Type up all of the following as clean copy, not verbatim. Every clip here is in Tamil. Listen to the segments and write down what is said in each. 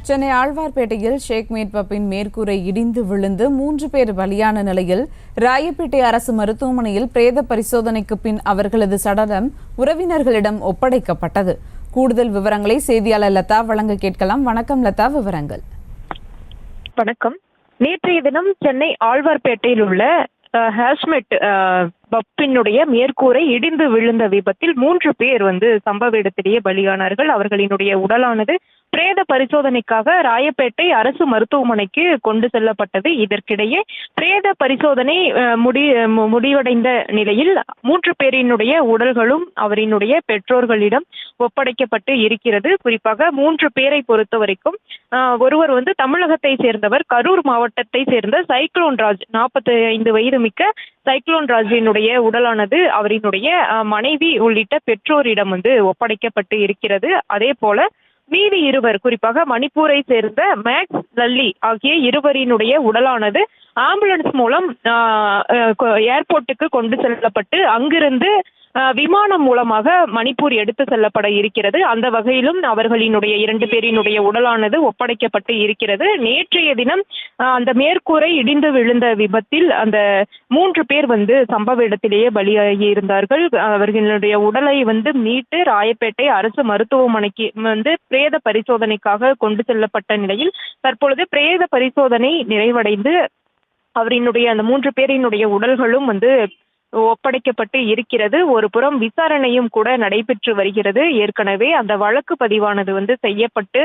சென்னை ஆழ்வார்பேட்டையில் ஷேக் மேட்பப்பின் மேற்கூரை இடிந்து விழுந்து 3 பேர் பலியான நிலையில் ராயப்பேட்டை அரசு மருத்துவமனையில் பிரேத பரிசோதனைக்கு பின் அவர்களது சடலம் உறவினர்களிடம் ஒப்படைக்கப்பட்டது. கூடுதல் விவரங்களை செய்தியாளர் லதா வழங்க கேட்கலாம். வணக்கம் லதா, விவரங்கள். வணக்கம். நேற்றைய தினம் சென்னை ஆழ்வார்பேட்டையில் உள்ள ஹேஷ்மெட் பப்பினுடைய மேற்கூரை இடிந்து விழுந்த விபத்தில் 3 பேர் சம்பவ இடத்திலேயே பலியானார்கள். அவர்களினுடைய உடலானது பிரேத பரிசோதனைக்காக ராயப்பேட்டை அரசு மருத்துவமனைக்கு கொண்டு செல்லப்பட்டது. இதற்கிடையே பிரேத பரிசோதனை முடிவடைந்த நிலையில் 3 பேரினுடைய உடல்களும் அவரினுடைய பெற்றோர்களிடம் ஒப்படைக்கப்பட்டு இருக்கிறது. குறிப்பாக 3 பேரை பொறுத்த வரைக்கும் ஒருவர் தமிழகத்தை சேர்ந்தவர், கரூர் மாவட்டத்தை சேர்ந்த சைக்ளோன் ராஜ், 45 வயது மிக்க சைக்ளோன் ராஜினுடைய உடலானது அவரினுடைய மனைவி உள்ளிட்ட பெற்றோரிடம் ஒப்படைக்கப்பட்டு இருக்கிறது. அதே போல மீதி இருவர், குறிப்பாக மணிப்பூரை சேர்ந்த மேக்ஸ், லல்லி ஆகிய இருவரினுடைய உடலானது ஆம்புலன்ஸ் மூலம் ஏர்போர்ட்டுக்கு கொண்டு செல்லப்பட்டு அங்கிருந்து விமானம் மூலமாக மணிப்பூர் எடுத்து செல்லப்பட இருக்கிறது. அந்த வகையிலும் அவர்களினுடைய 2 பேரினுடைய உடலானது ஒப்படைக்கப்பட்டு இருக்கிறது. நேற்றைய தினம் அந்த மேற்கூரை இடிந்து விழுந்த விபத்தில் அந்த 3 பேர் சம்பவ இடத்திலேயே பலியாகி இருந்தார்கள். அவர்களுடைய உடலை மீட்டு ராயப்பேட்டை அரசு மருத்துவமனைக்கு பிரேத பரிசோதனைக்காக கொண்டு செல்லப்பட்ட நிலையில் தற்பொழுது பிரேத பரிசோதனை நிறைவடைந்து அவரினுடைய அந்த 3 பேரினுடைய உடல்களும் ஒப்படைக்கப்பட்டு இருக்கிறது. ஒரு புறம் விசாரணையும் கூட நடைபெற்று வருகிறது. ஏற்கனவே அந்த வழக்கு பதிவானது செய்யப்பட்டு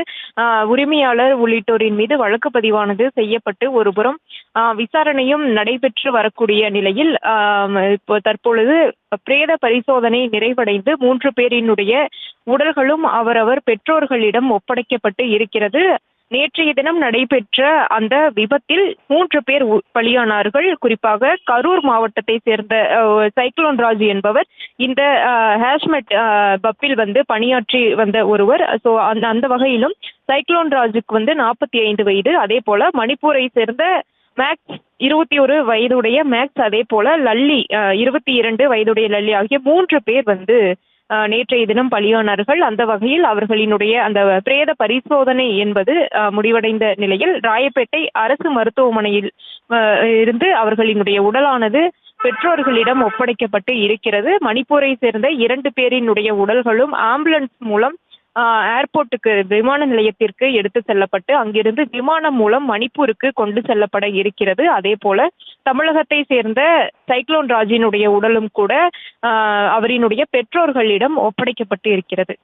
உரிமையாளர் உள்ளிட்டோரின் மீது வழக்கு பதிவானது செய்யப்பட்டு ஒரு புறம் விசாரணையும் நடைபெற்று வரக்கூடிய நிலையில் இப்போ தற்பொழுது பிரேத பரிசோதனை நிறைவடைந்து 3 பேரினுடைய உடல்களும் அவரவர் பெற்றோர்களிடம் ஒப்படைக்கப்பட்டு இருக்கிறது. நேற்றைய தினம் நடைபெற்ற அந்த விபத்தில் 3 பேர் பலியானார்கள். குறிப்பாக கரூர் மாவட்டத்தை சேர்ந்த சைக்ளோன் ராஜ் என்பவர் இந்த ஹேஷ்மெட் பப்பில் பணியாற்றி வந்த ஒருவர். ஸோ அந்த வகையிலும் சைக்ளோன் ராஜுக்கு 45 வயது, அதே போல மணிப்பூரை சேர்ந்த மேக்ஸ் 21 வயதுடைய மேக்ஸ், அதே போல லல்லி 22 வயதுடைய லல்லி ஆகிய 3 பேர் நேற்றைய தினம் பலியானார்கள். அந்த வகையில் அவர்களினுடைய அந்த பிரேத பரிசோதனை என்பது முடிவடைந்த நிலையில் ராயப்பேட்டை அரசு மருத்துவமனையில் இருந்து அவர்களினுடைய உடலானது பெற்றோர்களிடம் ஒப்படைக்கப்பட்டு இருக்கிறது. மணிப்பூரை சேர்ந்த 2 பேரினுடைய உடல்களும் ஆம்புலன்ஸ் மூலம் ஏர்போர்ட்டுக்கு, விமான நிலையத்திற்கு எடுத்து செல்லப்பட்டு அங்கிருந்து விமானம் மூலம் மணிப்பூருக்கு கொண்டு செல்லப்பட இருக்கிறது. அதே போல தமிழகத்தை சேர்ந்த சைக்ளோன் ராஜினுடைய உடலும் கூட அவரினுடைய பெற்றோர்களிடம் ஒப்படைக்கப்பட்டு இருக்கிறது.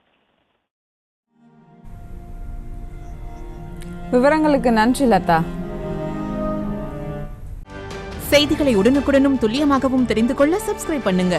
விவரங்களுக்கு நன்றி லதா. செய்திகளை உடனுக்குடனும் துல்லியமாகவும் தெரிந்து கொள்ள சப்ஸ்கிரைப் பண்ணுங்க.